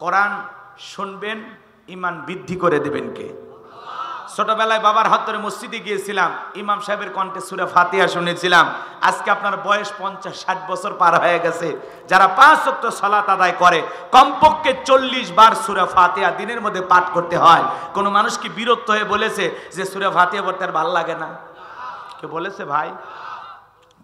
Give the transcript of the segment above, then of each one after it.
কোরআন শুনবেন, ঈমান বৃদ্ধি করে দেবেন কে? ছোটবেলায় বাবার হাত ধরে মসজিদে গিয়েছিলাম, ইমাম সাহেবের কণ্ঠে সূরা ফাতিহা শুনেছিলাম। আজকে আপনার বয়স 50-60 বছর পার হয়ে গেছে, যারা 5 ওয়াক্ত সালাত আদায় করে কমপক্ষে 40 বার সূরা ফাতিহা দিনের মধ্যে পাঠ করতে হয়। কোন মানুষ কি বিরক্ত হয়ে বলেছে যে সূরা ফাতিহা পড়তে আর ভালো লাগে না? কে বলেছে ভাই?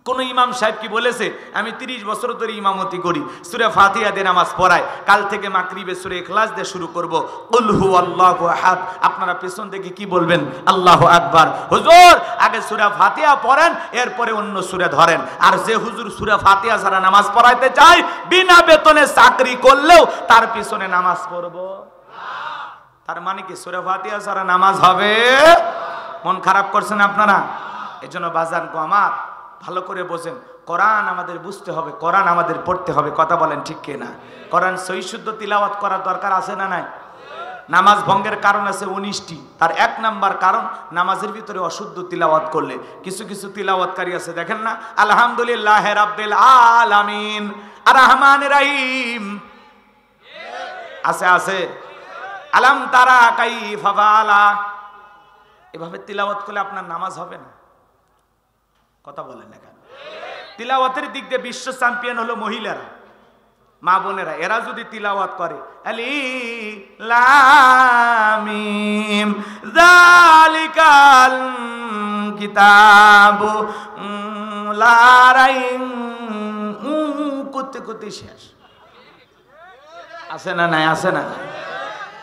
কোন ইমাম সাহেব কি বলেছে আমি 30 বছর ধরে ইমামতি করি, সূরা ফাতিহা দিয়ে নামাজ পড়াই, কাল থেকে মাগরিবে সূরা ইখলাস দিয়ে শুরু করব, কুল হুয়াল্লাহু আহাদ। আপনারা পেছন থেকে কি বলবেন? আল্লাহু আকবার। হুজুর আগে সূরা ফাতিহা পড়েন, এরপরে অন্য সূরা ধরেন। আর যে হুজুর সূরা ফাতিহা ছাড়া নামাজ পড়াইতে চায়, বিনা বেতনে চাকরি করলেও তার পিছনে নামাজ পড়ব না। তার মানে কি সূরা ফাতিহা ছাড়া নামাজ হবে? মন খারাপ করছেন আপনারা? এজন্য বাজান গো আমার, ভালো করে বোঝেন, কোরআন আমাদের বুঝতে হবে, কোরআন আমাদের পড়তে হবে। কথা বলেন ঠিক কিনা? কোরআন সহি শুদ্ধ তিলাওয়াত করার দরকার আছে না নাই? নামাজ ভঙ্গের কারণ আছে 19টি। তার 1 নাম্বার কারণ নামাজের ভিতরে অশুদ্ধ তিলাওয়াত করলে। কিছু কিছু তিলাওয়াতকারী আছে দেখেন না, আলহামদুলিল্লাহ রাব্বিল আলামিন আর রহমানির রহিম আছে আছে, আলাম তারা কাইফা ফাআলা, এভাবে তিলাওয়াত করলে আপনার নামাজ হবে না। কথা বলেন না কেন? তিলাওয়াতের দিক দিয়ে বিশ্ব চ্যাম্পিয়ন হলো মহিলারা, মা বোনেরা। এরা যদি তিলাওয়াত করে আলিফ লাম মিম যালিকাল কিতাবু লা রাইব করতে করতে শেষ। আছে না নাই? আছে না?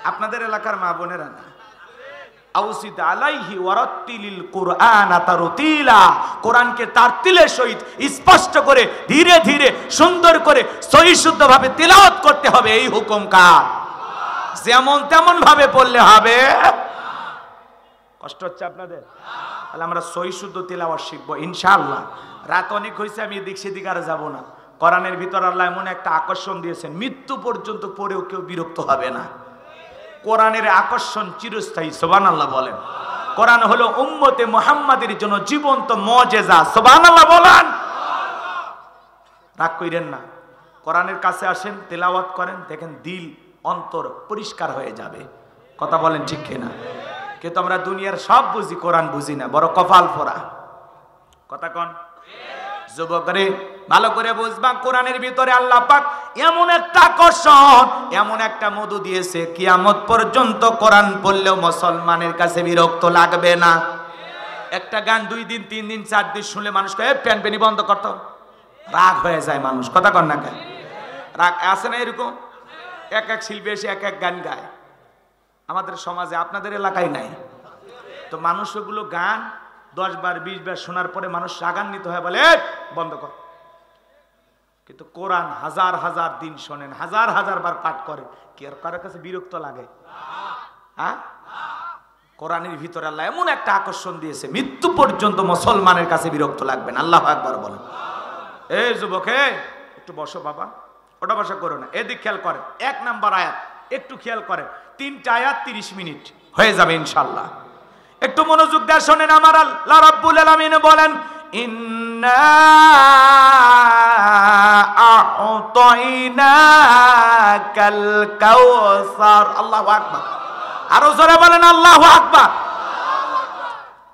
আপনাদের এলাকার মা বোনেরা না, আউসিদ আলাইহি ওয়ারাত্তিলিল কুরআন তারতিলা, কোরআনকে তারতিলের সহিত স্পষ্ট করে ধীরে ধীরে সুন্দর করে সহি শুদ্ধভাবে তিলাওয়াত করতে হবে। এই হুকুম কার? যেমন তেমন ভাবে পড়লে হবে। কষ্ট হচ্ছে আপনাদের? তাহলে আমরা সহি শুদ্ধ তিলাওয়াত শিখবো ইনশাআল্লাহ। রাত অনেক হয়েছে, আমি এদিক সেদিক আর যাবো না। কোরআনের ভিতর আল্লাহ এমন একটা আকর্ষণ দিয়েছেন, মৃত্যু পর্যন্ত পড়েও কেউ বিরক্ত হবে না। কোরআনের আকর্ষণ চিরস্থায়ী। সুবহানাল্লাহ বলেন। কোরআন হলো উম্মতে মুহাম্মাদের জন্য জীবন্ত মুজিজা। সুবহানাল্লাহ বলেন। রাগ কইরেন না, কোরআনের কাছে আসেন, তেলাওয়াত করেন, দেখেন দিল অন্তর পরিষ্কার হয়ে যাবে। কথা বলেন ঠিক কিনা? কিন্তু আমরা দুনিয়ার সব বুঝি, কোরআন বুঝি না, বড় কপাল পোড়া। কথা কন যুবকরে, ভালো করে বুঝবা, কোরআনের ভিতরে আল্লাহ পাক এমন একটা আকর্ষণ, এমন একটা মধু দিয়েছে, কিয়ামত পর্যন্ত কোরআন পড়লেও মুসলমানের কাছে বিরক্ত লাগবে না। একটা গান 2 দিন 3 দিন 4 দিন শুনলে মানুষ কয় প্যানপেনি বন্ধ করতো, রাগ হয়ে যায় মানুষ। কথা কন না কেন? রাগ আছে না এরকম? এক এক শিল্পী এসে এক এক গান গায় আমাদের সমাজে, আপনাদের এলাকায় নাই তো। মানুষ ওগুলো গান 10 বার 20 বার শোনার পরে মানুষ রাগান্বিত হয়ে বলে বন্ধ কর। কিন্তু কোরআন হাজার হাজার দিন শোনেন, হাজার হাজার বার পাঠ করে, কি আর কারোর কাছে বিরক্ত লাগে? হ্যাঁ, কোরআনের ভিতরে আল্লাহ এমন একটা আকর্ষণ দিয়েছে, মৃত্যু পর্যন্ত মুসলমানের কাছে বিরক্ত লাগবে না। আল্লাহু আকবার বলেন। এই যুবক, একটু বসো বাবা, ওটা বসা করো না, এদিক খেয়াল করেন। 1 নাম্বার আয়াত একটু খেয়াল করেন, 3টা আয়াত 30 মিনিট হয়ে যাবে ইনশাআল্লাহ। একটু মনোযোগ দিয়ে শোনেন। আমার আল্লাহ রাব্বুল আলামিন বলেন, ইন্না আ'তাইনাকাল কাউসার। আল্লাহু আকবার। আরো জোরে বলেন আল্লাহু আকবার।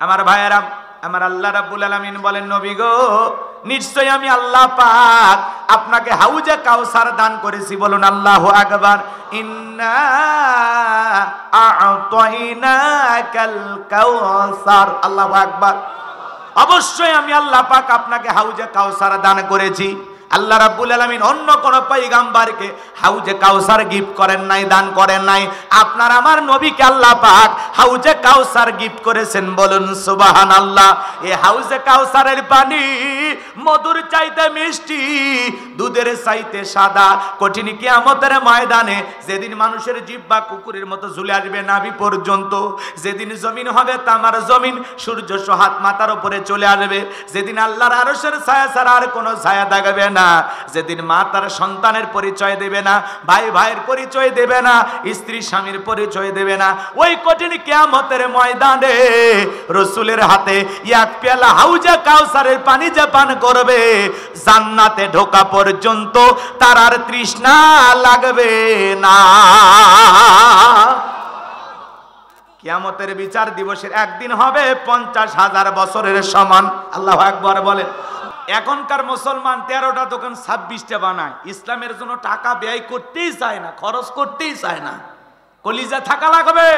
আমার ভাইয়েরা, আমার আল্লাহ রাব্বুল আলামিন বলেন, নবী গো, নিশ্চয় আমি আল্লাহ পাক আপনাকে হাউজে কাউসার দান করেছি। বলুন আল্লাহু আকবার। ইন্না আ'তাইনাকাল কাউসার। আল্লাহু আকবার। অবশ্যই আমি আল্লাহ পাক আপনাকে হাউজে কাউসার দান করেছি। আল্লাহ রাব্বুল আলামিন অন্য কোন পয়গম্বরকে হাউজে কাউসার গিফট করেন নাই, দান করেন নাই। আপনার আমার নবীকে আল্লাহ পাক হাউজে কাউসার গিফট করেছেন। বলুন সুবহানাল্লাহ। এই হাউজে কাউসারের পানি মধুর চাইতে মিষ্টি, দুধের চাইতে সাদা। কঠিন কিয়ামতের ময়দানে যেদিন মানুষের জিহ্বা কুকুরের মতো ঝুলে আসবে নাভি পর্যন্ত, যেদিন জমিন হবে তামার জমিন, সূর্য সোহাত মাথার উপরে চলে আসবে, যেদিন আল্লাহর আরশের ছায়া ছাড়া আর কোনো ছায়া থাকবে না, যেদিন মা তার সন্তানের পরিচয় দেবে না, ভাই ভাইয়ের পরিচয় দেবে না, স্ত্রী স্বামীর পরিচয় দেবে না, ওই কঠিন কিয়ামতের ময়দানে রাসূলের হাতে এক পেয়ালা হাউজে কাউসারের পানি যে পান করবে, জান্নাতে ঢোকা পর্যন্ত তার আর তৃষ্ণা লাগবে না। কিয়ামতের বিচার দিবসের একদিন হবে 50,000 বছরের সমান। আল্লাহু আকবার বলেন। এখনকার মুসলমান 13টা দোকান 26টা বানায়, ইসলামের জন্য টাকা ব্যয় করতেই চায় না, খরচ করতেই চায় না। কলিজা থাকা লাগবে,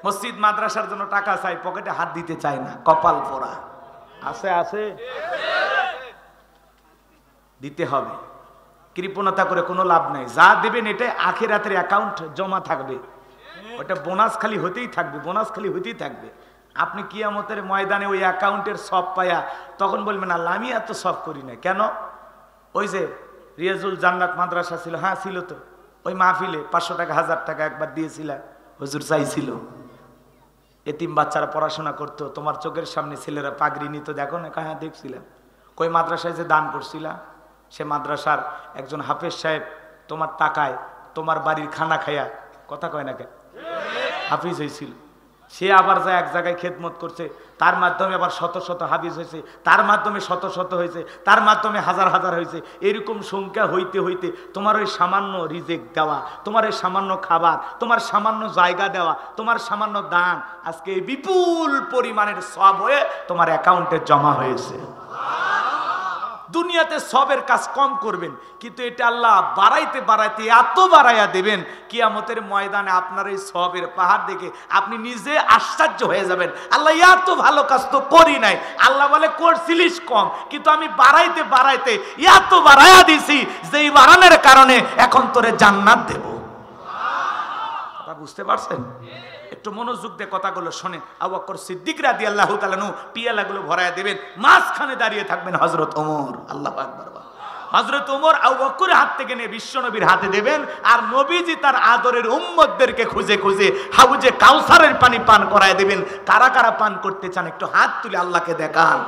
মসজিদ মাদ্রাসার জন্য টাকা চাই, পকেটে হাত দিতে চায় না, কপাল পোড়া। আছে আছে, দিতে হবে। কৃপণতা করে কোনো লাভ নাই, যা দেবেন এটা আখিরাতের অ্যাকাউন্ট জমা থাকবে, ওটা বোনাস খালি হতেই থাকবে, বোনাস খালি হতেই থাকবে। আপনি কিয়ামতের ময়দানে ওই অ্যাকাউন্টের সব পায়া তখন বলবেন আল্লাহ আমি এত সব করি না কেন? ওই যে রিয়াজুল জান্নাত মাদ্রাসা ছিল, হ্যাঁ ছিল তো, ওই মাহফিলে 500 টাকা 1000 টাকা একবার দিয়েছিল, হুজুর চাইছিল, এতিম বাচ্চারা পড়াশোনা করতো, তোমার চোখের সামনে ছেলেরা পাগড়ি নিত, দেখো না? হ্যাঁ দেখছিলাম। কই মাদ্রাসায় যে দান করছিলাম, সে মাদ্রাসার একজন হাফেজ সাহেব তোমার টাকায় তোমার বাড়ির খানা খায়া, কথা কয় না কে, হাফিজ হয়েছিল, সে আবার যা এক জায়গায় খেদমত করছে, তার মাধ্যমে আবার শত শত হাফিজ হয়েছে, তার মাধ্যমে শত শত হয়েছে, তার মাধ্যমে হাজার হাজার হয়েছে। এরকম সংখ্যা হইতে হইতে তোমার ওই সামান্য রিজেক্ট দেওয়া, তোমার ওই সামান্য খাবার, তোমার সামান্য জায়গা দেওয়া, তোমার সামান্য দান আজকে বিপুল পরিমাণের সব হয়ে তোমার অ্যাকাউন্টে জমা হয়েছে। দুনিয়াতে সবের কাজ কম করবেন, কিন্তু এটা আল্লাহ বাড়াইতে বাড়াইতে এত বাড়াইয়া দেবেন, কিয়ামতের ময়দানে আপনার এই সবের পাহাড় দেখে আপনি নিজে আশ্চর্য হয়ে যাবেন, আল্লাহ এত ভালো কাজ তো করি নাই। আল্লাহ বলে করছিলিস কম, কিন্তু আমি বাড়াইতে বাড়াইতে এত বাড়াইয়া দিছি যে এই বাড়ানোর কারণে এখন তোরে জান্নাত দেব। কথা বুঝতে পারছেন? একটু মনোযোগ দিয়ে কথাগুলো শোনেন। আবু বকর সিদ্দিক রাদিয়াল্লাহু তাআলা নু পিয়ালাগুলো ভরায়া দেবেন, মাঝখানে দাঁড়িয়ে থাকবেন হযরত ওমর। আল্লাহু আকবার। হযরত ওমর আবু বকরের হাত থেকে নিয়ে বিশ্ব নবীর হাতে দেবেন, আর নবীজি তার আদরের উম্মতদেরকে খুঁজে খুঁজে হাউজে কাউসারের পানি পান করায় দেবেন। কারা কারা পান করতে চান একটু হাত তুলে আল্লাহকে দেখান।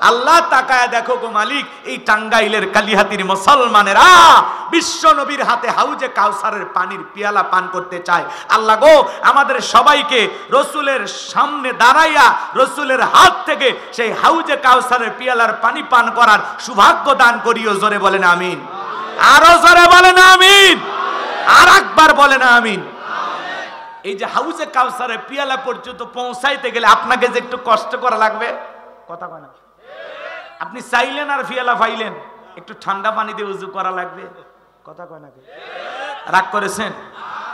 আল্লাহ তাকায় দেখো গো মালিক, এই টাঙ্গাইলের কালিহাতির মুসলমানেরা বিশ্ব নবীর হাতে হাউজে কাউসারের পানির পিয়ালা পান করতে চায়। আল্লাহ গো আমাদের সবাইকে রসুলের সামনে দাঁড়াইয়া রসুলের হাত থেকে সেই হাউজে কাউসারের পিয়ালার পানি পান করার সৌভাগ্য দান করিও। জোরে বলেন আমিন, আরো জোরে বলেন আমিন, আর একবার বলেন আমিন। এই যে হাউজে কাউসারের পিয়ালা পর্যন্ত পৌঁছাইতে গেলে আপনাকে যে একটু কষ্ট করা লাগবে, কথা কয় না? আপনি চাইলেন আর পিয়ালা পাইলেন, একটু ঠান্ডা পানি দিয়ে উজু করা লাগবে, কথা কয় না? রাগ করেছেন?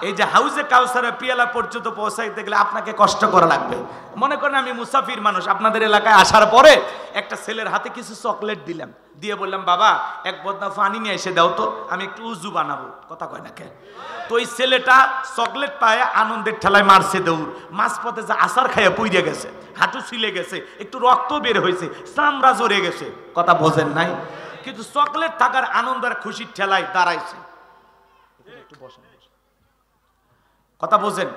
এই যে হাউজে কাউসারের পিয়ালা পর্যন্ত পৌঁছাইতে গেলে আপনাকে কষ্ট করা লাগবে। মনে করেন আমি মুসাফির মানুষ, আপনাদের এলাকায় আসার পরে একটা ছেলের হাতে কিছু চকলেট দিলাম, দিয়ে বললাম বাবা এক বদনা পানি নিয়ে এসে দাও তো, আমি একটু উজু বানাবো, কথা কয় না কে? তো ওই ছেলেটা চকলেট পায়ে আনন্দের ঠেলায় মারছে দৌড়, মাঝপথে যে আসার খাইয়া পুইরে গেছে, হাঁটু ছিলে গেছে, একটু রক্ত বের হয়েছে, চামড়া জড়ে গেছে, কথা বোঝেন নাই? কিন্তু চকলেট থাকার আনন্দের খুশির ঠেলায় দাঁড়াইছে। একটু বসেন, কথা বোঝেন?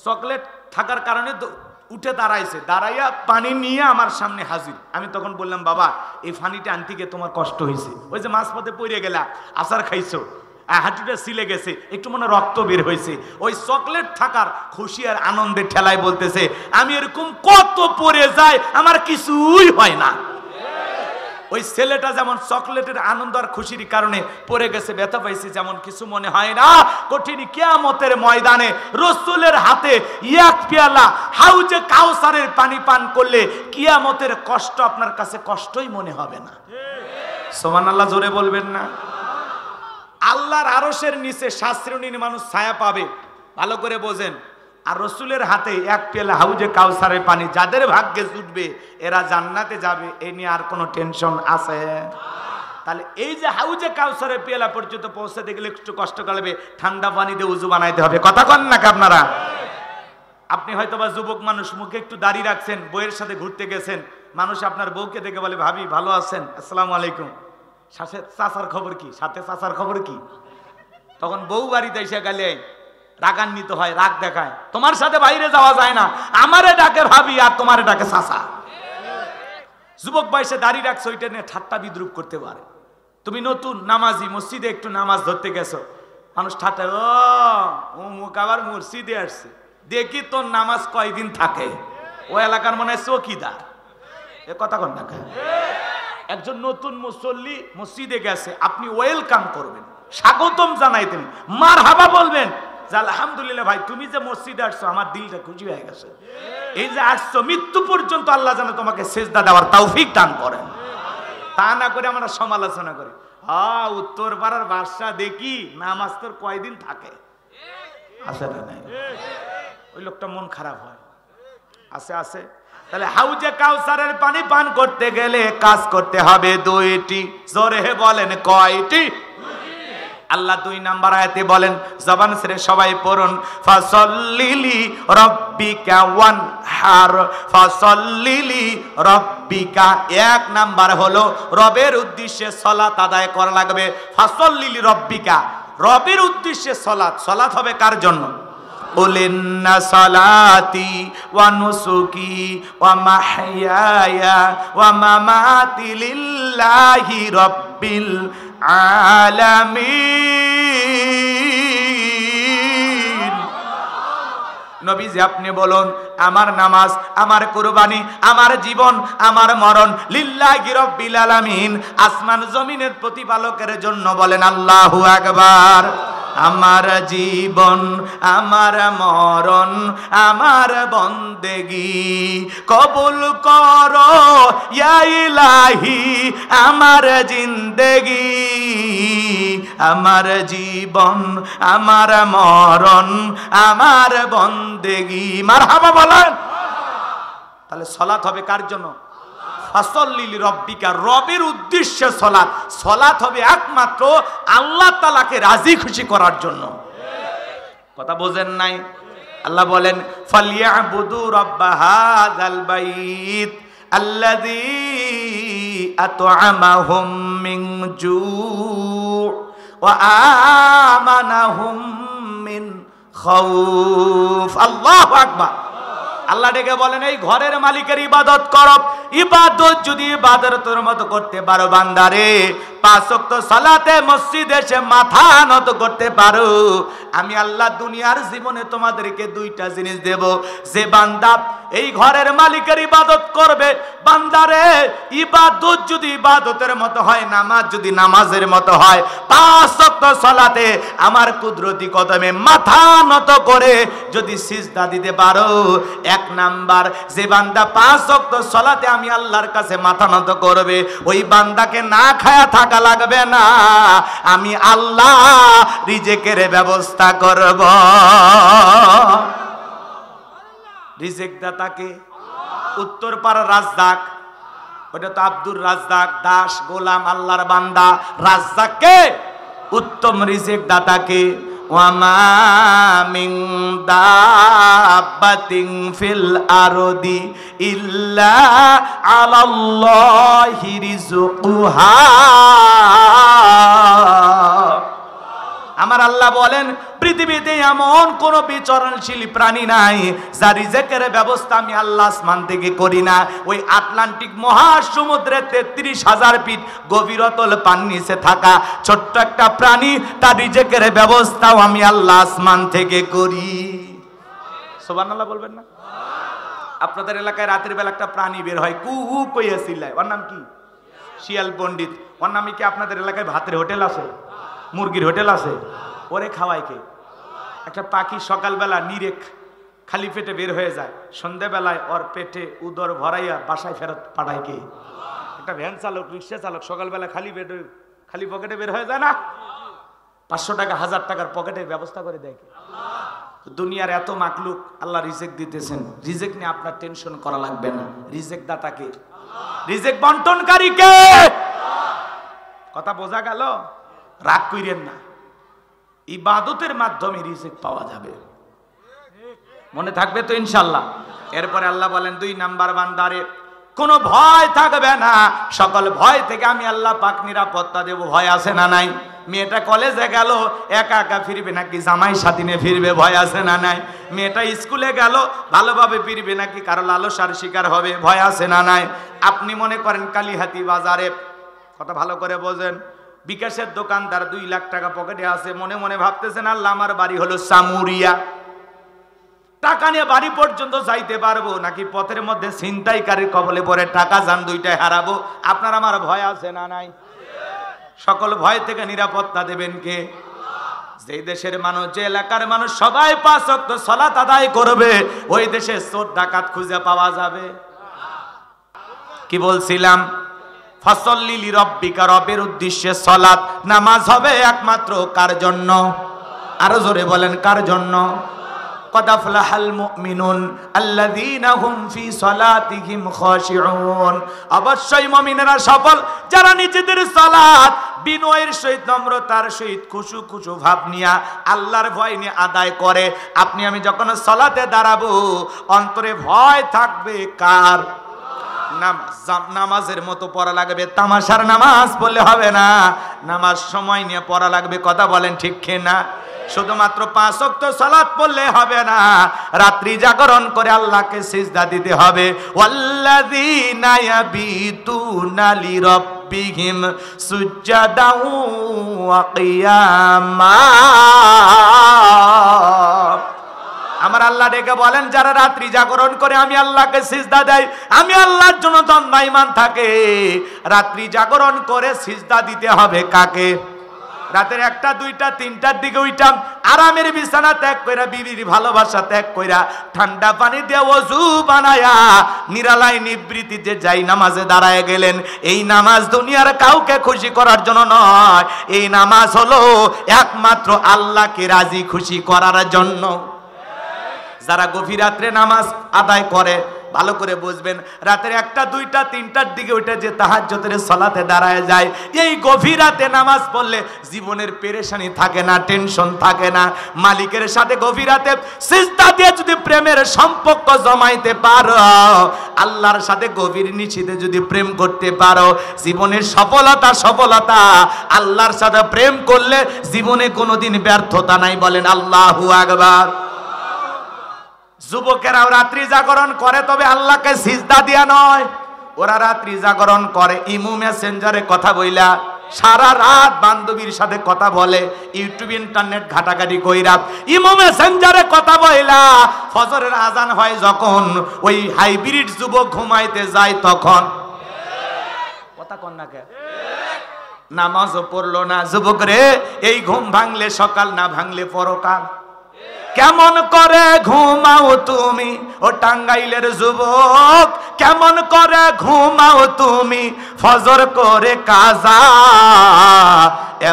চকলেট থাকার কারণে উঠে দাঁড়াইছে, দাঁড়াইয়া পানি নিয়ে আমার সামনে হাজির। আমি তখন বললাম বাবা এই পানিটা আনতে গিয়ে তোমার কষ্ট হয়েছে, ওই যে মাঝপথে পড়ে গেলা, আচার খাইছো, হাঁটুটা ছিলে গেছে, একটু মনে রক্ত বের হয়েছে, ওই চকলেট থাকার খুশি আর আনন্দের ঠেলায় বলতেছে আমি এরকম কত পড়ে যাই আমার কিছুই হয় না। ওই ছেলেটা যেমন চকলেটের আনন্দ আর খুশির কারণে পড়ে গেছে, ব্যথা পাইছে, যেমন কিছু মনে হয় না কঠিন কিয়ামতের ময়দানে রাসূলের হাতে এক পেয়ালা হাউজে কাউসারের পানি পান করলে কিয়ামতের কষ্ট আপনার কাছে কষ্টই মনে হবে না। সুবহানাল্লাহ, জোরে বলবেন না? আল্লাহর আরশের নিচে 7 শ্রেণীর মানুষ ছায়া পাবে, ভালো করে বোঝেন। আর রাসূলের হাতে এক পেয়ালা হাউজে কাউসারের পানি যাদের ভাগ্যে জুটবে এরা জান্নাতে যাবে, এই নিয়ে আর কোনো টেনশন আছে? তাহলে এই যে হাউজে কাউসারের পেয়ালা পর্যন্ত পৌঁছাতে গেলে একটু কষ্ট করবে, ঠান্ডা পানি দিয়ে উজু বানাইতে হবে, কথা কন না আপনারা? আপনি হয়তো বা যুবক মানুষ, মুখে একটু দাড়ি রাখছেন, বউয়ের সাথে ঘুরতে গেছেন, মানুষ আপনার বউকে দেখে বলে ভাবি ভালো আছেন, আসসালামু আলাইকুম, সাথে চাচার খবর কি, সাথে চাচার খবর কি? তখন বউ বাড়িতে এসে গেলে রাগান্বিত হয়, রাগ দেখায়, তোমার সাথে বাইরে যাওয়া যায় না, আমারে ডাকে ভাবি আর তোমারে ডাকে চাচা। যুবক বয়সে দাড়ি রাখছে, ওইটা নিয়ে ঠাট্টা বিদ্রুপ করতে পারে। তুমি নতুন নামাজি, মসজিদে একটু নামাজ ধরতে গেছো, মানুষ ঠাটায়, ও অমুক আবার মসজিদে আসছে, দেখি তোর নামাজ কয়দিন থাকে। ও এলাকার মনে হয় চৌকিদার। এ কথা কন না। একজন নতুন মুসল্লি মসজিদে গেছে, আপনি ওয়েলকাম করবেন, স্বাগতম জানাইতেন, মারহাবা বলবেন যে আলহামদুলিল্লাহ ভাই তুমি যে মসজিদে আসছো আমার দিলটা খুশি হয়ে গেছে। এই যে আসছো মৃত্যু পর্যন্ত আল্লাহ যেন তোমাকে সেজদা দেওয়ার তৌফিক দান করেন। তা না করে আমরা সমালোচনা করি, উত্তর পাড়ার বাদশা দেখি নামাজ তোর কয়দিন থাকে, আছে না নাই? ওই লোকটা মন খারাপ হয়, আছে আছে। তাহলে হাউজে কাউসারের পানি পান করতে গেলে কাজ করতে হবে দুইটি। জোরে বলেন কয়টি? আল্লাহ 2 নাম্বার আয়াতে বলেন, জবান ছেড়ে সবাই পড়ুন, ফাসাল্লিলি রাব্বিকা ওয়ানহার। ফাসাল্লিলি রাব্বিকা, 1 নাম্বার হলো রবের উদ্দেশ্যে সালাত আদায় করা লাগবে। ফাসাল্লিলি রাব্বিকা, রবের উদ্দেশ্যে সালাত। সালাত হবে কার জন্য? উলিন্না সালাতি ওয়া নুসুকি ওয়া মাহইয়ায়া ওয়া মামাতি লিল্লাহি রাব্বিল আলামিন। নবীজি আপনি বলুন, আমার নামাজ, আমার কুরবানি, আমার জীবন, আমার মরণ লিল্লাহি রাব্বিল আলামিন, আসমান জমিনের প্রতিপালকের জন্য। বলেন আল্লাহু আকবার। আমার জীবন, আমার মরণ, আমার বন্দেগি কবুল করো ইয়া ইলাহি। আমার জিন্দেগি, আমার জীবন, আমার মরণ, আমার বন্দেগি। মারহাবা বলেন। তাহলে সালাত হবে কার জন্য? ফাসাল্লিলি রাব্বিকা, রবের উদ্দেশ্যে সালাত। সালাত হবে একমাত্র আল্লাহ তাআলাকে রাজি খুশি করার জন্য। কথা বোঝেন নাই? আল্লাহ বলেন, ফালিয়াবুদু রাব্ব হাযাল বাইত আল্লাযী আত'আমাহুম মিন জু' ওয়া আমানাহুম মিন খাউফ। আল্লাহু আকবার। আল্লাহ ডেকে বলেন, এই ঘরের মালিকের ইবাদত করো। ইবাদত যদি ইবাদতের মতো করতে পারো বান্দারে, 5 ওয়াক্ত সালাতে মসজিদে এসে মাথা নত করতে পারো, আমি আল্লাহ দুনিয়ার জীবনে তোমাদেরকে 2টা জিনিস দেব। যে বান্দা এই ঘরের মালিকের ইবাদত করবে, বান্দারে ইবাদত যদি ইবাদতের মতো হয়, নামাজ যদি নামাজের মতো হয়, 5 ওয়াক্ত সালাতে আমার কুদরতি কদমে মাথা নত করে যদি সিজদা দিতে পারো, 1 নাম্বার, যে বান্দা 5 ওয়াক্ত সালাতে আমি আল্লাহর কাছে মাথা নত করবে, ওই বান্দাকে না খায়া থাকা লাগবে না, আমি আল্লাহ রিজেকের ব্যবস্থা করব। রিজেক দাতাকে? উত্তর পাড়া রাজ্জাক, ওটা তো আব্দুর রাজ্জাক দাস, গোলাম, আল্লাহর বান্দা। রাজ্জাককে? উত্তম রিজেক দাতাকে। ওয়ামা মিন দাব্বাতিন ফিল আরদি ইল্লা আলাল্লাহি রিজকুহা। আমার আল্লাহ বলেন, পৃথিবীতে এমন কোন বিচরণশীল প্রাণী নাই যার রিজেকের ব্যবস্থা আমি আল্লাহ আসমান থেকে করি না। ওই আটলান্টিক মহাসমুদ্রে 33,000 ফিট গভীরতল পানির নিচে থাকা ছোট্ট একটা প্রাণী, তার রিজেকের ব্যবস্থাও আমি আল্লাহ আসমান থেকে করি। সুবহানাল্লাহ বলবেন না? আপনাদের এলাকায় রাতের বেলা একটা প্রাণী বের হয়, কু কইয়া চিল্লায়, ওর নাম কি? শিয়াল পণ্ডিত। ওর নামে কি আপনাদের এলাকায় ভাতের হোটেল আছে, মুরগির হোটেল আছে? ওরে খাওয়ায় কে? একটা পাখি সকালবেলা নিরেক খালি পেটে বের হয়ে যায়, সন্ধ্যাবেলায় ওর পেটে উদর ভরাইয়া বাসায় ফেরত পাঠায় কে? একটা ভ্যান চালক, রিক্সা চালক সকালবেলা খালি পেটে, খালি পকেটে বের হয়ে যায় না, 500 টাকা 1000 টাকার পকেটের ব্যবস্থা করে দেয় কে? দুনিয়ার এত মাকলুক আল্লাহ রিজেক দিতেছেন, রিজেক নিয়ে আপনার টেনশন করা লাগবে না। রিজেক দাতা কে? রিজেক বন্টনকারী কে? কথা বোঝা গেল? রাগ কইরেন না, ইবাদতের মাধ্যমে রিজিক পাওয়া যাবে, মনে থাকবে তো ইনশাআল্লাহ। এরপরে আল্লাহ বলেন, 2 নাম্বার বান্দারে কোনো ভয় থাকবে না, সকল ভয় থেকে আমি আল্লাহ পাক নিরাপত্তা দেব। ভয় আছে না নাই? মেয়েটা কলেজে গেল, একা একা ফিরবে নাকি জামাই সাথী নিয়ে ফিরবে? ভয় আছে না নাই? মেয়েটা স্কুলে গেল, ভালোভাবে ফিরবে নাকি কারো লালসার শিকার হবে? ভয় আছে না নাই? আপনি মনে করেন কালীহাতি বাজারে, কথা ভালো করে বোঝেন, বিকাশের দোকানদার 2 লাখ টাকা পকেটে আছে, মনে মনে ভাবতেছেন আল্লাহ আমার বাড়ি হলো সামুরিয়া, টাকা নিয়ে বাড়ি পর্যন্ত যাইতে পারবো নাকি পথের মধ্যে ছিনতাইকারীর কবলে পড়ে টাকা জান দুইটাই হারাবো? আপনার আমার ভয় আছে না নাই? সকল ভয় থেকে নিরাপত্তা দেবেন কে? যে দেশের মানুষ, যে এলাকার মানুষ সবাই 5 ওয়াক্ত সালাত আদায় করবে, ওই দেশে চোর ডাকাত খুঁজে পাওয়া যাবে? কি বলছিলাম? ফাসাল্লি লিরাব্বিকা, রবের উদ্দেশ্যে সালাত নামাজ হবে একমাত্র কার জন্য? আরো জোরে বলেন, কার জন্য? قد أفلح المؤمنون الذين هم في صلاتهم خاشعون। অবশ্যই মুমিনেরা সফল যারা নিজেদের সালাত বিনয়ের সহিত, নম্রতার সহিত, খুশু খুশু ভাব নিয়ে, আল্লাহর ভয় নিয়ে আদায় করে। আপনি আমি যখন সালাতে দাঁড়াবো, অন্তরে ভয় থাকবে কার? নামাজের মতো পড়া লাগবে, তামাশার নামাজ বললে হবে না, নামাজ সময় নিয়ে পড়া লাগবে। কথা বলেন ঠিক কিনা? শুধুমাত্র 5 ওয়াক্ত সালাত পড়লে হবে না, রাত্রি জাগরণ করে আল্লাহকে সিজদা দিতে হবে। ওয়াল্লাযীনা ইয়াবিতুনা লিরাব্বিহিম সুজদাও ওয়া কিয়ামা। আমার আল্লাহ ডেকে বলেন, যারা রাত্রি জাগরণ করে আমি আল্লাহকে সিজদা দেয়, আমি আল্লাহর জন্য দণ্ডায়মান থাকে, রাত্রি জাগরণ করে সিজদা দিতে হবে কাকে? রাতের 1টা 2টা 3টার দিকে উইটাম, আরামের বিছানা ত্যাগ কইরা, বিবির ভালোবাসা ত্যাগ কইরা, ঠান্ডা পানি দিয়ে ওযু বানায়া নিরালায় নিবৃত্তিতে যাই নামাজে দাঁড়ায় গেলেন। এই নামাজ দুনিয়ার কাউকে খুশি করার জন্য নয়, এই নামাজ হলো একমাত্র আল্লাহকে রাজি খুশি করার জন্য। যারা গভীর রাত্রে নামাজ আদায় করে, ভালো করে বুঝবেন, রাতের 1টা 2টা 3টার দিকে ওইটা যে তাহাজ্জুদের সালাতে দাঁড়ায় যায়, এই গভীর রাতে নামাজ পড়লে জীবনের পেরেশানি থাকে না, টেনশন থাকে না। মালিকের সাথে গভীর রাতে সিজদা দিয়ে যদি প্রেমের সম্পর্ক জমাইতে পারো, আল্লাহর সাথে গভীর নিশিতে যদি প্রেম করতে পারো, জীবনের সফলতা সফলতা। আল্লাহর সাথে প্রেম করলে জীবনে কোনোদিন ব্যর্থতা নাই। বলেন আল্লাহু আকবার। যুবকেরাও রাত্রি জাগরণ করে, তবে আল্লাহকে সিজদা দিয়া নয়, ওরা রাত্রি জাগরণ করে ইমো মেসেঞ্জারে কথা বইলা, সারা রাত বান্ধবীর সাথে কথা বলে, ইউটিউব ইন্টারনেট ঘাটাঘাটি কইরা ইমো মেসেঞ্জারে কথা বইলা, ফজরের আজান হয় যখন, ওই হাইব্রিড যুবক ঘুমাইতে যায় তখন। কথা কন না কে? নামাজও পড়লো না যুবক রে, এই ঘুম ভাঙলে সকাল, না ভাঙলে পরকাল। কেমন করে ঘুমাও তুমি ও টাঙ্গাইলের যুবক, কেমন করে ঘুমাও তুমি ফজর করে কাজা,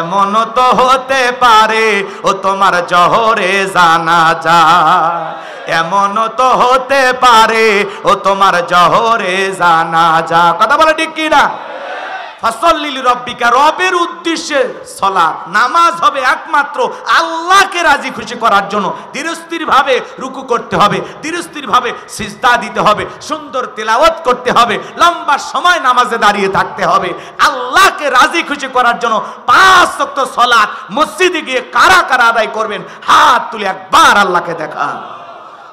এমন তো হতে পারে ও তোমার জহরে জানাজা, এমন তো হতে পারে ও তোমার জহরে জানাজা। কথা বলে ঠিক কি না? ফাসাল্লি লিরাব্বিকা, রবের উদ্দেশ্যে সালাত নামাজ হবে একমাত্র আল্লাহকে রাজি খুশি করার জন্য। ধীরস্থির ভাবে রুকু করতে হবে, ধীরস্থির ভাবে সিজদা দিতে হবে, সুন্দর তেলাওয়াত করতে হবে, লম্বা সময় নামাজে দাঁড়িয়ে থাকতে হবে। আল্লাহকে রাজি খুশি করার জন্য 5 ওয়াক্ত সালাত মসজিদে গিয়ে কারা কারা আদায় করবেন, হাত তুলে একবার আল্লাহকে দেখান।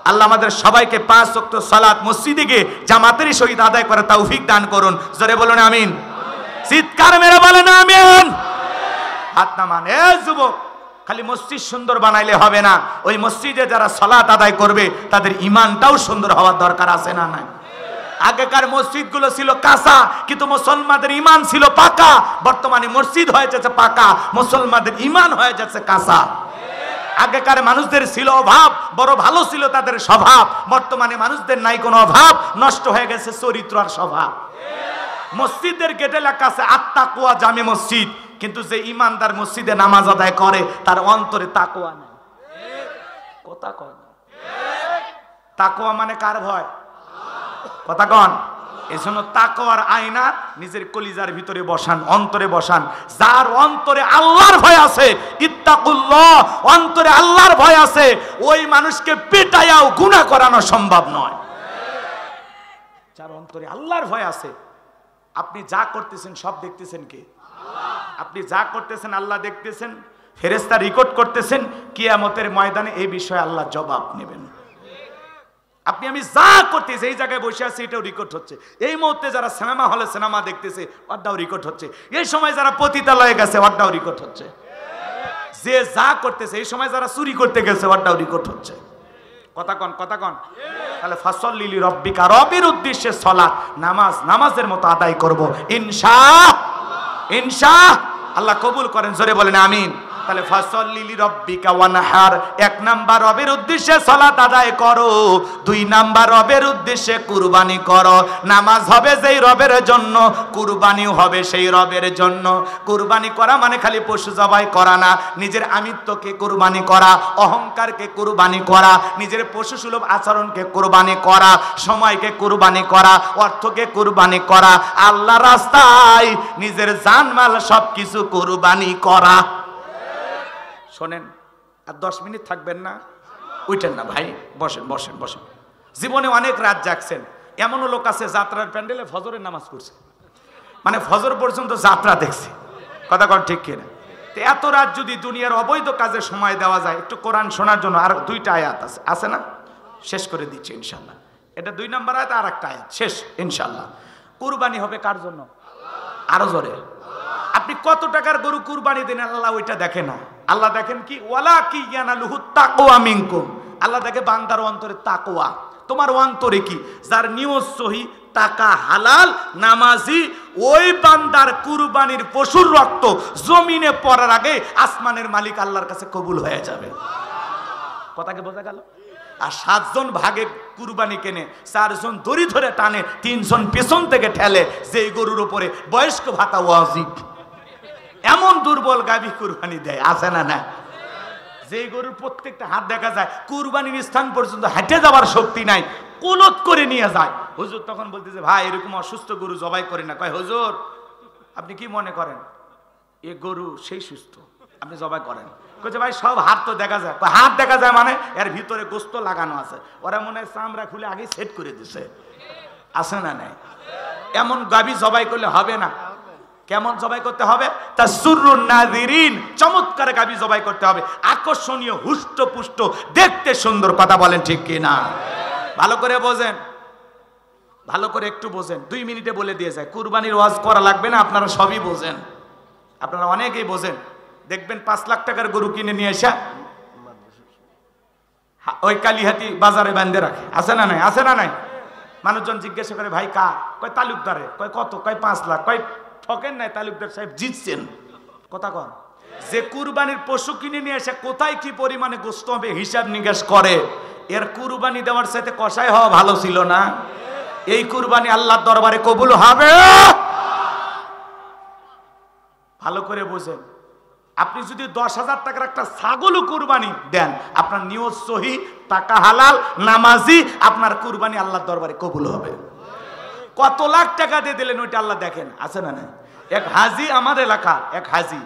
আল্লাহ আমাদের সবাইকে 5 ওয়াক্ত সালাত মসজিদে গিয়ে জামাতের সহিত আদায় করার তৌফিক দান করুন। জোরে বলুন আমিন। চিৎকার মেরে বলেন আমিন। হাত নামান। এ যুবক, খালি মসজিদ সুন্দর বানাইলে হবে না, ওই মসজিদে যারা সালাত আদায় করবে তাদের ঈমানটাও সুন্দর হওয়ার দরকার আছে না নাই? আগেকার মসজিদগুলো ছিল কাঁচা, কিন্তু মুসলমানদের ঈমান ছিল পাকা। বর্তমানে মসজিদ হয়ে যাচ্ছে পাকা, মুসলমানদের ঈমান হয়ে যাচ্ছে কাঁচা। আগেকার মানুষদের ছিল অভাব, বড় ভালো ছিল তাদের স্বভাব। বর্তমানে মানুষদের নাই কোনো অভাব, নষ্ট হয়ে গেছে চরিত্র আর স্বভাব। মসজিদের গেটে লেখা আছে আত্তাকওয়া জামে মসজিদ, কিন্তু যে ইমানদার মসজিদে নামাজ আদায় করে তার অন্তরে তাকওয়া নাই। কথা কন। তাকওয়া মানে কার ভয়? কথা কন। এজন্য তাকওয়ার আয়না নিজের কলিজার ভিতরে বসান, অন্তরে বসান। যার অন্তরে আল্লাহর ভয় আছে, ইত্তাকুল্লাহ, অন্তরে আল্লাহর ভয় আছে, ওই মানুষকে পেটায়াও গুনাহ করানো সম্ভব নয়। যার অন্তরে আল্লাহর ভয় আছে, আপনি যা করতেছেন সব দেখতেছেন কে? আপনি যা করতেছেন আল্লাহ দেখতেছেন, ফেরেশতা রেকর্ড করতেছেন। কিয়ামতের ময়দানে এই বিষয়ে আল্লাহ জবাব নেবেন। আপনি আমি যা করতেছি এই জায়গায় বসে আছি এটাও রেকর্ড হচ্ছে, এই মুহূর্তে যারা সিনেমা হলে সিনেমা দেখতেছে ওটাও রেকর্ড হচ্ছে, এই সময় যারা পতিতালয়ে গেছে ওটাও রেকর্ড হচ্ছে, যে যা করতেছে এই সময় যারা চুরি করতে গেছে ওটাও রেকর্ড হচ্ছে। কথা কন, কথা কন। তাহলে ফাসল্লি লিরাব্বিকা, রবের উদ্দেশ্যে সালাত নামাজ নামাজের মতো আদায় করব ইনশাআল্লাহ। আল্লাহ কবুল করেন, জোরে বলেন আমিন। তাহলে ফাসল্লি লিরাব্বিকা ওয়ানহার, এক নাম্বার রবের উদ্দেশ্যে সালাত আদায় করো, দুই নাম্বার রবের উদ্দেশ্যে কুরবানি করো। নামাজ হবে যেই রবের জন্য, কুরবানিও হবে সেই রবের জন্য। কুরবানি করা মানে খালি পশু জবাই করা না, নিজের আমিত্বকে কুরবানি করা, অহংকারকে কুরবানি করা, নিজের পশু সুলভ আচরণকে কুরবানি করা, সময়কে কুরবানি করা, অর্থকে কুরবানি করা, আল্লাহ রাস্তায় নিজের জানমাল সবকিছু কুরবানি করা। শোনেন, আর 10 মিনিট থাকবেন না, উঠেন না ভাই, বসেন বসেন বসেন। জীবনে অনেক রাত জাগছেন, এমনও লোক আছে যাত্রার প্যান্ডেলে ফজরের নামাজ পড়ছে, মানে ফজর পর্যন্ত যাত্রা দেখছে। কথা কন ঠিক কিনা? তো এত রাত যদি দুনিয়ার অবৈধ কাজে সময় দেওয়া যায়, একটু কোরআন শোনার জন্য আর 2টা আয়াত আছে, আছে না? শেষ করে দিচ্ছি ইনশাল্লাহ। এটা 2 নম্বর আয়াত, আর একটা আয়াত শেষ ইনশাল্লাহ। কুরবানি হবে কার জন্য? আরো জোরে। আপনি কত টাকার গরু কুরবানি দেন আল্লাহ ওইটা দেখে না, আল্লাহ দেখেন কি ওয়ালাকি ইয়ানালুহু তাকওয়া মিনকুম, আল্লাহ দেখে বান্দার অন্তরে তাকওয়া। তোমার অন্তরে কি? যার নিয়ত সহি, টাকা হালাল, নামাজি, ওই বান্দার কুরবানির পশুর রক্ত জমিনে পড়ার আগে আসমানের মালিক আল্লাহর কাছে কবুল হয়ে যাবে। কথাকে বোঝা গেল? আর 7 জন ভাগে কুরবানি কেনে, 4 জন দড়ি ধরে টানে, 3 জন পেছন থেকে ঠেলে, যেই গরুর উপরে বয়স্ক ভাতা ওয়াজিব। এমন দুর্বল গাভী কুরবানি দেয়, আছে না? না, যে গরুর প্রত্যেকটা হাত দেখা যায়, কুরবানির স্থান পর্যন্ত হেঁটে যাওয়ার শক্তি নাই, কুলত করে নিয়ে যায়। হুজুর তখন বলতেছে, ভাই এরকম অসুস্থ গরু জবাই করে না। কয় হুজুর আপনি কি মনে করেন এ গরু সেই সুস্থ, আপনি জবাই করেন? কইছে ভাই সব হাত তো দেখা যায়। হাত দেখা যায় মানে এর ভিতরে গোস্ত লাগানো আছে, ওরা মনে হয় চামড়া খুলে আগে সেট করে দিছে, আছে না? নাই, এমন গাভী জবাই করলে হবে না। কেমন জবাই করতে হবে? তাসুরুন নাযিরিন, চমৎকার গাভী জবাই করতে হবে, আকর্ষণীয়, হুষ্টপুষ্ট, দেখতে সুন্দর। কথা বলেন ঠিক কি না? ভালো করে বোঝেন, ভালো করে একটু বোঝেন। 2 মিনিটে বলে দিয়ে যায়, কুরবানির ওয়াজ করা লাগবে না, আপনারা সবই বোঝেন, আপনারা অনেকেই বোঝেন। দেখবেন 5 লাখ টাকার গরু কিনে নিয়ে এসে ওই কালীহাতি বাজারে বাঁধে রাখে, আছে না নাই? আছে না নাই? মানুষজন জিজ্ঞাসা করে ভাই কা? কয় তালুকদারে। কয় কত? কয় 5 লাখ। কয় ঠকেন নাই, তালুকদার সাহেব জিতছেন। কথা কন। যে কুরবানির পশু কিনে নিয়ে এসে কোথায় কি পরিমাণে গোস্ত হবে হিসাব নিকাশ করে, এর কুরবানি দেওয়ার সাথে কষাই হওয়া ভালো ছিল না? এই কুরবানি আল্লাহর দরবারে কবুল হবে। ভালো করে বোঝেন। আপনি যদি 10,000 টাকার একটা ছাগলও কুরবানি দেন, আপনার নিয়ত সহি, টাকা হালাল, নামাজি, আপনার কুরবানি আল্লাহর দরবারে কবুল হবে। কত লাখ টাকা দিয়ে দিলেন ওইটা আল্লাহ দেখেন, আছে না? না, এক হাজি, আমার এলাকা এক হাজি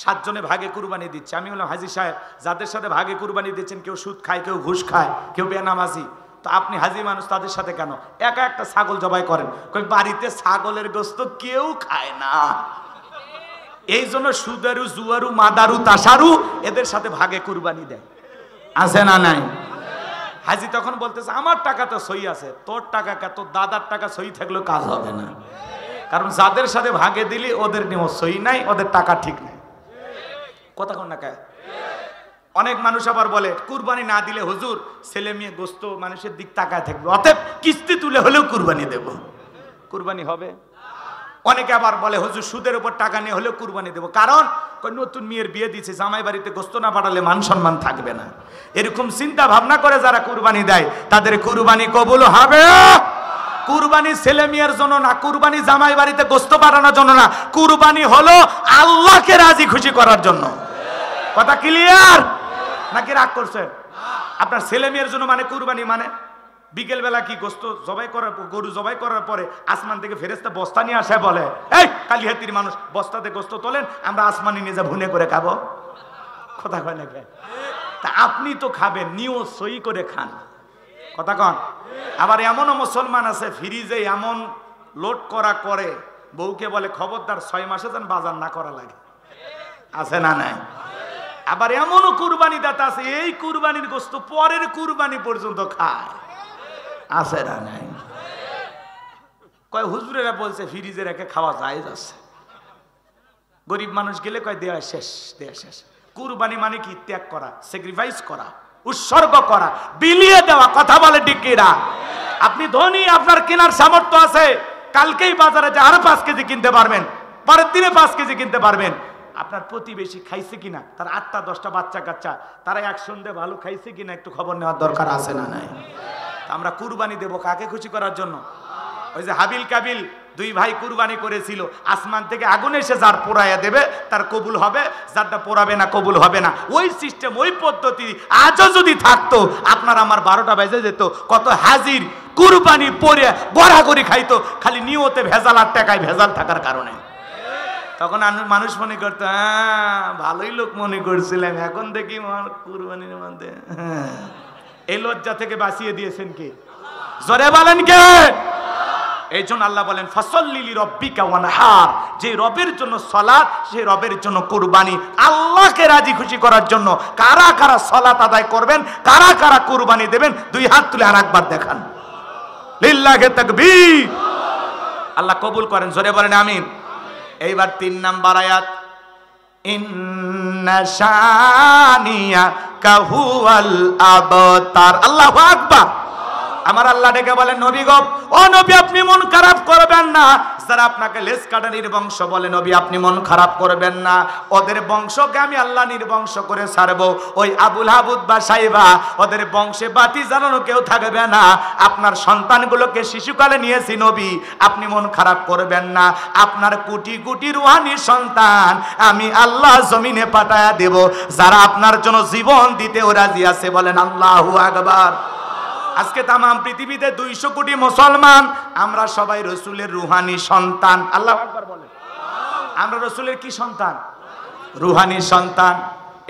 7 জনে ভাগে কুরবানি দিচ্ছে। আমি বললাম, হাজি সাহেব যাদের সাথে ভাগে কুরবানি দিচ্ছেন, কেউ সুদ খায়, কেউ ঘুষ খায়, কেউ বেনামাজি, তো আপনি হাজি মানুষ, তাদের সাথে কেন একা একটা ছাগল জবাই করেন? কই বাড়িতে ছাগলের গোস্ত কেউ খায় না, এই জন্য সুদারু, জুয়ারু, মাদারু, তাসারু এদের সাথে ভাগে কুরবানি দেয়, আছে না? নাই। হাজি তখন বলতেছে, আমার টাকা তো সই আছে, তোর টাকা কে? তোর দাদার টাকা সই থাকলেও কাজ হবে না, কারণ যাদের সাথে ভাগে দিলি ওদের নিয়ম সই নাই, ওদের টাকা ঠিক নাই। কথা কন না কে? অনেক মানুষ আবার বলে কুরবানি না দিলে হুজুর ছেলে মেয়ে গোস্ত মানুষের দিক তাকায় থাকবে, অতএব কিস্তি তুলে হলেও কুরবানি দেব। কুরবানি হবে? অনেকে আবার বলে হুজুর সুদের উপর টাকা নিয়ে হলেও কুরবানি দেব, কারণ নতুন মেয়ের বিয়ে দিচ্ছে, জামাই বাড়িতে গোস্ত না পাঠালে মান সম্মান থাকবে না। এরকম চিন্তা ভাবনা করে যারা কুরবানি দেয় তাদের কুরবানি কবুল হবে। কুরবানি ছেলে মেয়ের জন্য না, কুরবানি জামাই বাড়িতে গোস্ত পাঠানোর জন্য না, কুরবানি হলো আল্লাহকে রাজি খুশি করার জন্য। কথা ক্লিয়ার নাকি রাগ করছেন? আপনার ছেলে মেয়ের জন্য মানে কুরবানি মানে বিকেল বেলা কি গোস্ত জবাই করার, গরু জবাই করার পরে আসমান থেকে ফেরেশতা বস্তা নিয়ে আসে, বলে এই কালিহাতির মানুষ বস্তাতে গোস্ত তোলেন, আমরা আসমানি নিয়ে যা ভুনে করে খাবো। কথা কয় না কে? তা আপনি তো খাবেন, নিয়ত সই করে খান। কথা কন। আবার এমনও মুসলমান আছে ফ্রিজে এমন লোড করা করে, বউকে বলে খবরদার 6 মাসে যেন বাজার না করা লাগে, আছে না? নাই। আবার এমনও কুরবানি দাতা আছে এই কুরবানির গোস্ত পরের কুরবানি পর্যন্ত খায়, আছে না নাই? কয় হুজুরেরা বলছে ফ্রিজে রেখে খাওয়া যায় আছে। গরিব মানুষ গেলে কয় দেয়া শেষ, দেয়া শেষ। কুরবানি মানে কি? ত্যাগ করা, স্যাক্রিফাইস করা, উৎসর্গ করা, বিলিয়ে দেওয়া। কথা বলে ঠিক কিনা? আপনি ধনী, আপনার কেনার সামর্থ্য আছে, কালকেই বাজারে যে আরো 5 কেজি কিনতে পারবেন, পরের দিনে 5 কেজি কিনতে পারবেন। আপনার প্রতিবেশী খাইছে কিনা, তার 8টা 10টা বাচ্চা কাচ্চা, তারা এক সন্ধ্যে ভালো খাইছে কিনা একটু খবর নেওয়ার দরকার আছে না নাই? আমরা কুরবানি দেব কাকে খুশি করার জন্য? ওই যে হাবিল কাবিল 2 ভাই কুরবানি করেছিল, আসমান থেকে আগুন এসে যার পোড়াইয়া দেবে তার কবুল হবে, যারটা পোড়াবে না কবুল হবে না। ওই সিস্টেম, ওই পদ্ধতি আজও যদি থাকতো, আপনার আমার 12টা বেজে যেত। কত হাজির কুরবানি পরে গড়াগড়ি খাইতো, খালি নিয়তে ভেজাল আর টাকায় ভেজাল থাকার কারণে। তখন মানুষ মনে করতো হ্যাঁ ভালোই লোক মনে করছিলাম, এখন দেখি কুরবানির মধ্যে এই লজ্জা থেকে বাঁচিয়ে দিয়েছেন কে? জোরে বলেন কে? এই জন্য আল্লাহ বলেন ফাসাল্লি লিরাব্বিকা ওয়ানহার, যে রবের জন্য সালাত, সেই রবের জন্য কুরবানি। আল্লাহকে রাজি খুশি করার জন্য কারা কারা সালাত আদায় করবেন, কারা কারা কুরবানি দেবেন, 2 হাত তুলে আরেকবার দেখান। লিল্লাহি তাকবীর। আল্লাহ কবুল করেন, জোরে বলেন আমিন। এইবার 3 নাম্বার আয়াত, ইন্না শানিয়াকা হুয়াল আবতার। আল্লাহু আকবার। আমার আল্লাহ ডেকে বলেন নবী গো, ও নবী আপনি মন খারাপ করবেন না। যারা আপনাকে লেজ কাটা নির্বংশ বলে, নবী আপনি মন খারাপ করবেন না। ওদের বংশকে আমি আল্লাহ নির্বংশ করে ছাড়বো। ওই আবুল হাবুদ বা সাইবা, ওদের বংশে বাতি জ্বালানো কেউ থাকবে না। আপনার সন্তানগুলোকে শিশুকালে নিয়েছি নবী, আপনি মন খারাপ করবেন না। আপনার কোটি কোটি রুহানি সন্তান আমি আল্লাহ জমিনে পাঠায়া দেব, যারা আপনার জন্য জীবন দিতেও রাজি আছে। বলেন আল্লাহু আকবার। আজকে তামাম পৃথিবীতে 200 কোটি মুসলমান, আমরা সবাই রসুলের রুহানি সন্তান। আল্লাহু আকবার বলেন। আমরা রসুলের কি সন্তান? রুহানি সন্তান।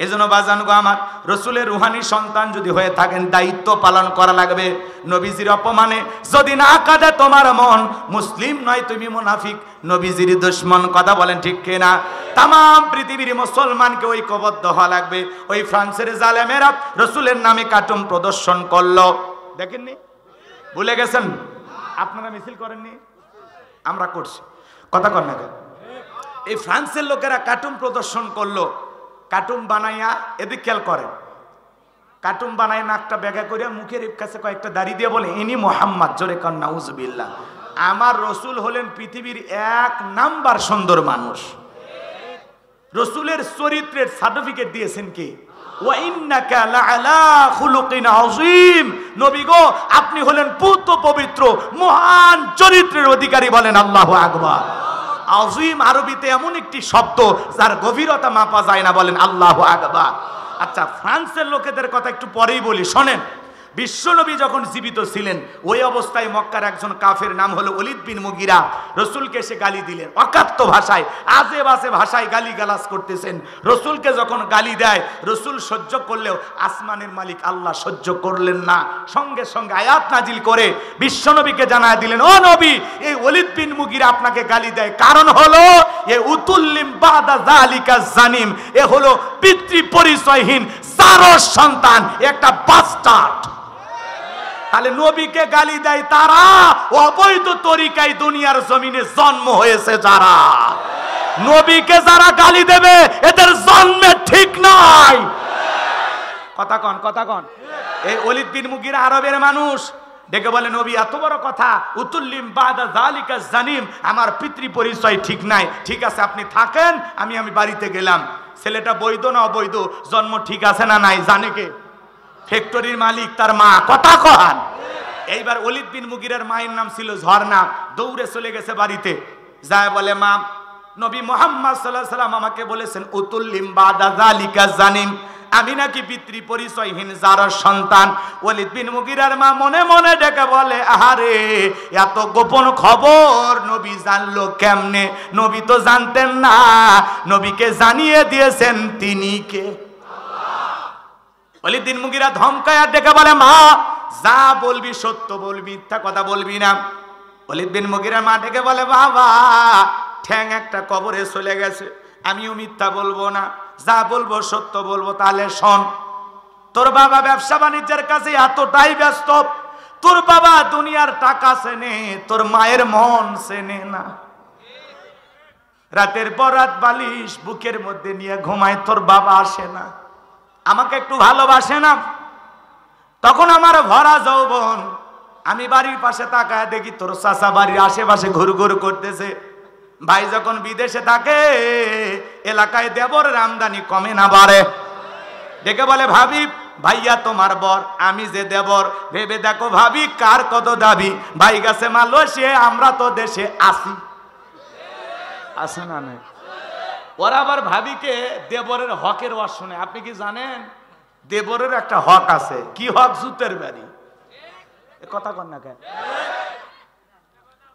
এজন্য বাজান গো আমার, রসুলের রুহানি সন্তান যদি হয়ে থাকেন, দায়িত্ব পালন করা লাগবে। নবীজির অপমানে যদি না কাঁদে তোমার মন, মুসলিম নয় তুমি মুনাফিক, নবীজির দুশমন। কথা বলেন ঠিক কিনা? তামাম পৃথিবীর মুসলমানকে ঐক্যবদ্ধ হওয়া লাগবে। ওই ফ্রান্সের জালেমেরা রসুলের নামে কার্টুন প্রদর্শন করলো, দেখেননি? ভুলে গেছেন? আপনারা মিছিল করেননি? আমরা করছি। কথা কর না কেন? এই ফ্রান্সের লোকেরা কার্টুন প্রদর্শন করলো, কার্টুন বানাইয়া, এদিক খেয়াল করেন, কার্টুন বানায় নাকটা ব্যাগা করে মুখের কাছে কয়েকটা দাড়ি দিয়ে বলে ইনি মোহাম্মদ। জোরে কর নাউজুবিল্লাহ। আমার রসুল হলেন পৃথিবীর 1 নাম্বার সুন্দর মানুষ। রসুলের চরিত্রের সার্টিফিকেট দিয়েছেন কে? ওয়াইন্নাকা লাআলা খুলুকিন আযীম। নবী গো আপনি হলেন পূত পবিত্র মহান চরিত্রের অধিকারী। বলেন আল্লাহু আকবার। আযীম আরবিতে এমন একটি শব্দ যার গভীরতা মাপা যায় না। বলেন আল্লাহু আকবার। আচ্ছা, ফ্রান্সের লোকেদের কথা একটু পরেই বলি, শোনেন। বিশ্বনবী যখন জীবিত ছিলেন, ওই অবস্থায় মক্কার একজন কাফের নাম হলো ওলীদ বিন মুগীরা রসুলকে এসে গালি দিলেন, অকাত্য ভাষায়, আজে বাজে ভাষায় গালি গালাজ করতেছেন। রসুলকে যখন গালি দেয়, রসুল সহ্য করলেও আসমানের মালিক আল্লাহ সহ্য করলেন না। সঙ্গে সঙ্গে আয়াত নাজিল করে বিশ্বনবীকে জানায় দিলেন, ও নবী, এই ওলীদ বিন মুগীরা আপনাকে গালি দেয়, কারণ হলো এ উতুল্লিম বাদা যালিকা জানিম, এ হলো পিতৃ পরিচয়হীন জারজ সন্তান, একটা বাস্টার্ড। তাহলে নবীকে গালি দেয় তারা, অবৈধ তরিকায় দুনিয়ার জমিনে জন্ম হয়েছে যারা। নবীকে যারা গালি দেবে এদের জন্মে ঠিক নাই। কথা কন, কথা কন। এই ওলীদ বিন মুগীরা আরবের মানুষ, ডেকে বলে নবী এত বড় কথা, উতুল্লিম বাদা যালিকা জানিম, আমার পিতৃ পরিচয় ঠিক নাই। ঠিক আছে আপনি থাকেন, আমি বাড়িতে গেলাম। ছেলেটা বৈধ না অবৈধ, জন্ম ঠিক আছে না নাই জানে কে? ফ্যাক্টরির মালিক, তার মা। কথা কন। এইবার ওলীদ বিন মুগীরার মায়ের নাম ছিল ঝর্ণা। দৌড়ে চলে গেছে বাড়িতে, যায় বলে মা, নবী মুহাম্মদ সাল্লাল্লাহু আলাইহি ওয়াসাল্লাম আমাকে বলেছেন উতুল্লিম বাদা যালিকা জানিম, আমি নাকি পিতৃ পরিচয়হীন জারজ সন্তান। ওলীদ বিন মুগীরার মা মনে মনে ডেকে বলে, আহারে এত গোপন খবর নবী জানলো কেমনে? নবী তো জানতেন না, নবীকে জানিয়ে দিয়েছেন তিনি কে? ওলীদ বিন মুগীরা ধমকায়া ডেকে বলে, মা যা বলবি সত্য বলবি, মিথ্যা কথা বলবি না। ওলীদ বিন মুগীরার মা ডেকে বলে, বাবা ঠ্যাং একটা কবরে চলে গেছে, আমিও মিথ্যা বলবো না, যা বলবো সত্য বলবো। তাহলে শোন, তোর বাবা ব্যবসা বাণিজ্যের কাছে এতটাই ব্যস্ত, তোর বাবা দুনিয়ার টাকা চেনে, তোর মায়ের মন চেনে না। রাতের পর রাত বালিশ বুকের মধ্যে নিয়ে ঘুমায়, তোর বাবা আসে না, আমাকে একটু ভালোবাসে না। তখন আমার ভরা যৌবন, আমি বাড়ির পাশে তাকায় দেখি তোর চাচা বাড়ির আশেপাশে ঘুরঘুর করতেছে। ভাই যখন বিদেশে থাকে, এলাকায় দেবরের আমদানি কমে না বাড়ে। ডেকে বলে, ভাবি ভাইয়া তোমার বর, আমি যে দেবর। ভেবে দেখো ভাবি কার কত দাবি। ভাই গেছে মালয়েশিয়া, আমরা তো দেশে আসি। আসে না নাই? ওরা আবার ভাবিকে দেবরের হকের ওয়াজ শুনে। আপনি কি জানেন দেবরের একটা হক আছে? কি হক? জুতের বাড়ি। কথা কন না কেন?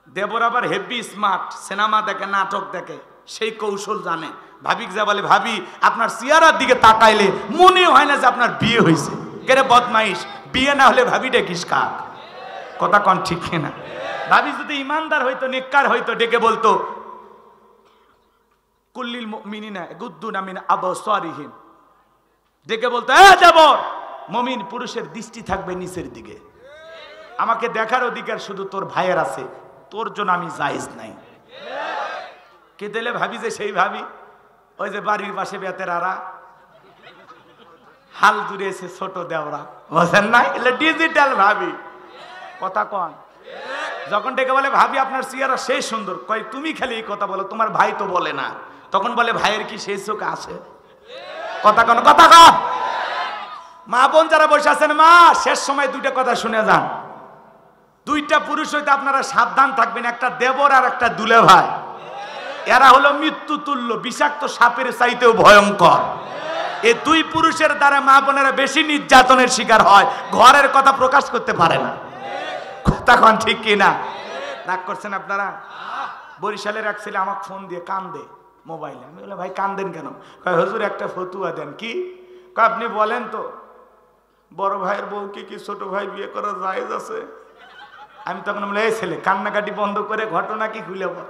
দেবর আবার হেভি স্মার্ট, সিনেমা দেখে, নাটক দেখে, সেই কৌশল জানে। ভাবি যা বলে, ভাবি আপনার চেহারার দিকে তাকাইলে মনে হয় না যে আপনার বিয়ে হয়েছে। কেরে বদমাইশ, বিয়ে না হলে ভাবি ডেকিস কাক। কথা কন ঠিক না? ভাবি যদি ইমানদার হইতো, নেককার হইতো, ডেকে বলতো, কুল্লিল মুমিনিনা ইয়াগুদ্দুনা মিন আবসারিহিম। ডেকে বলতো, এ দেবর, মুমিন পুরুষের দৃষ্টি থাকবে নিচের দিকে। আমাকে দেখার অধিকার শুধু তোর ভাইয়ের আছে, তোর জন্য আমি জায়েজ নাই। কে দিলে ভাবি যে সেই ভাবি, ওই যে বাড়ির পাশে বেতেরারা, হাল জুড়েছে ছোট দেওরা, বুঝেন না? এলে ডিজিটাল ভাবি। কথা কন। যখন ডেকে বলে, ভাবি আপনার চেহারা সেই সুন্দর, কয় তুমি খালি এই কথা বলো, তোমার ভাই তো বলে না। তখন বলে, ভাইয়ের কি সেই চোখ আছে? কথা কন, কথা কন। মা বোন যারা বসে আছেন, মা শেষ সময় দুইটা কথা শুনে যান। দুইটা পুরুষ হইতে আপনারা সাবধান থাকবেন, একটা দেবর আর একটা দুলে ভাই। এরা হলো মৃত্যু তুল্য, বিষাক্ত সাপের চাইতেও ভয়ঙ্কর। এই দুই পুরুষের দ্বারা মা বোনেরা বেশি নির্যাতনের শিকার হয়, ঘরের কথা প্রকাশ করতে পারে না। কথা কন ঠিক কিনা? রাগ করছেন আপনারা? বরিশালের এক ছেলে আমাকে ফোন দিয়ে কান্দে মোবাইলে। আমি বললাম, ভাই কান্দেন কেন? কয়, হুজুর একটা ফতুয়া দেন। কি? কয়, আপনি বলেন তো বড় ভাইয়ের বউকে কি ছোট ভাই বিয়ে করা জায়েজ আছে? আমি তখন বলে, এই ছেলে কান্নাকাটি বন্ধ করে ঘটনা কি খুলে বল,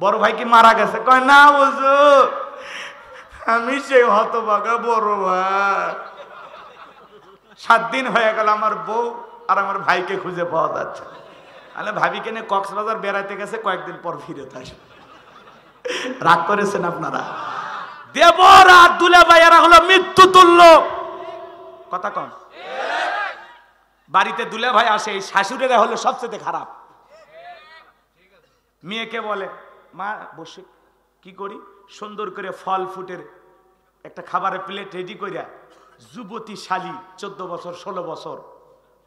বড় ভাই কি মারা গেছে? কয়, না হুজুর, আমি সেই হতভাগা বড় ভাই। 7 দিন হয়ে গেল আমার বউ আর আমার ভাইকে খুঁজে পাওয়া যাচ্ছে। আরে ভাবিকে নিয়ে কক্সবাজার বেড়াইতে গেছে, কয়েকদিন পর ফিরে আসে। রাগ করেছেন আপনারা? দেবর আর দুলাভাই এরা হলো মৃত্যু তুল্য। কথা কন। বাড়িতে দুলাভাই আসে, এই শাশুড়িরা হলো সবচেয়ে খারাপ। মেয়েকে বলে, মা বসে কি করি, সুন্দর করে ফল ফুটের একটা খাবারের প্লেট রেডি করিয়া যুবতী শালী 14 বছর 16 বছর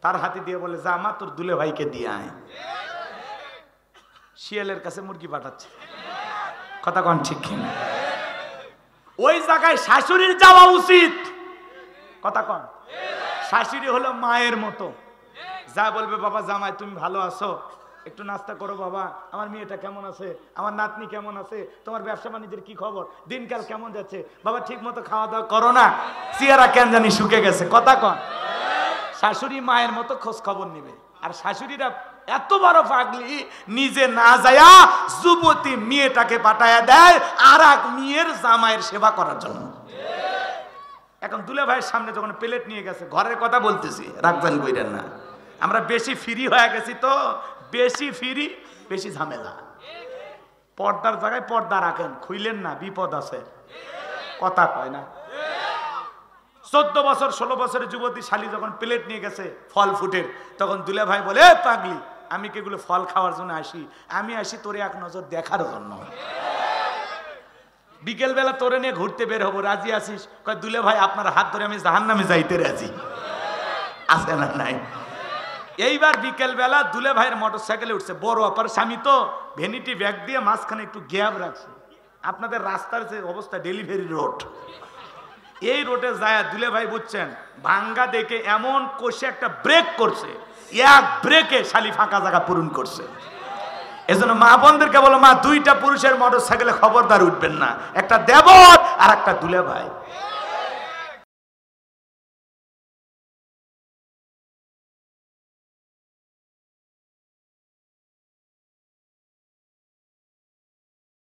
তার হাতে দিয়ে বলে, যা মা তোর দুলে ভাইকে দিয়ে আয়। শিয়ালের কাছে মুরগি পাঠাচ্ছে। কথা কন ঠিক কিনা? ওই জায়গায় শাশুড়ির যাওয়া উচিত। কথা কন। শাশুড়ি হলো মায়ের মতো, যা বলবে, বাবা জামাই তুমি ভালো আছো, একটু নাস্তা করো বাবা, আমার মেয়েটা কেমন আছে, আমার নাতনি কেমন আছে, তোমার ব্যবসা বাণিজ্যের কি খবর, দিনকাল কেমন যাচ্ছে, বাবা ঠিক মতো খাওয়া দাওয়া করো না, চেহারা কেন জানি শুকে গেছে। কথা কন। শাশুড়ি মায়ের মতো খোঁজ খবর নিবে। আর শাশুড়িরা এত বড় পাগলি, নিজে না যায়া যুবতী মেয়েটাকে পাঠায়া দেয় আর এক মেয়ের জামাইয়ের সেবা করার জন্য। এখন দুলে ভাইয়ের সামনে যখন প্লেট নিয়ে গেছে, ঘরের কথা বলতেছি, রাখবেন কইরেন না, আমরা বেশি ফ্রি হয়ে গেছি তো, বেশি ফ্রি বেশি ঝামেলা। পর্দার জায়গায় পর্দা রাখেন, খুইলেন না, বিপদ আছে। কথা কয় না? 14 বছর 16 বছরের যুবতী শালী যখন প্লেট নিয়ে গেছে ফল ফুটের, তখন দুলে ভাই বলে, এ পাগলি, আমি কি এগুলো ফল খাওয়ার জন্য আসি? আমি আসি তোরে এক নজর দেখার জন্য। বিকেল বেলা তোরে নিয়ে ঘুরতে বের হবো, রাজি আছিস? কয়, দুলে ভাই আপনার হাত ধরে আমি জাহান্নামে যাইতে রাজি। আছে না নাই? এইবার বিকেল বেলা দুলে ভাইয়ের মোটরসাইকেলে উঠছে, বড় অপার স্বামী তো, ভ্যানিটি ব্যাগ দিয়ে মাঝখানে একটু গ্যাপ রাখছে। আপনাদের রাস্তার যে অবস্থা, ডেলিভারি রোড, এই রোডে যায় দুলে ভাই বুঝছেন, ভাঙ্গা দেখে এমন কষে একটা ব্রেক করছে, এক ব্রেকে শালি ফাঁকা জায়গা পূরণ করছে। এজন্য মা বোনদেরকে বলো, মা দুইটা পুরুষের মোটরসাইকেলে খবরদার উঠবেন না, একটা দেবর আর একটা দুলে ভাই।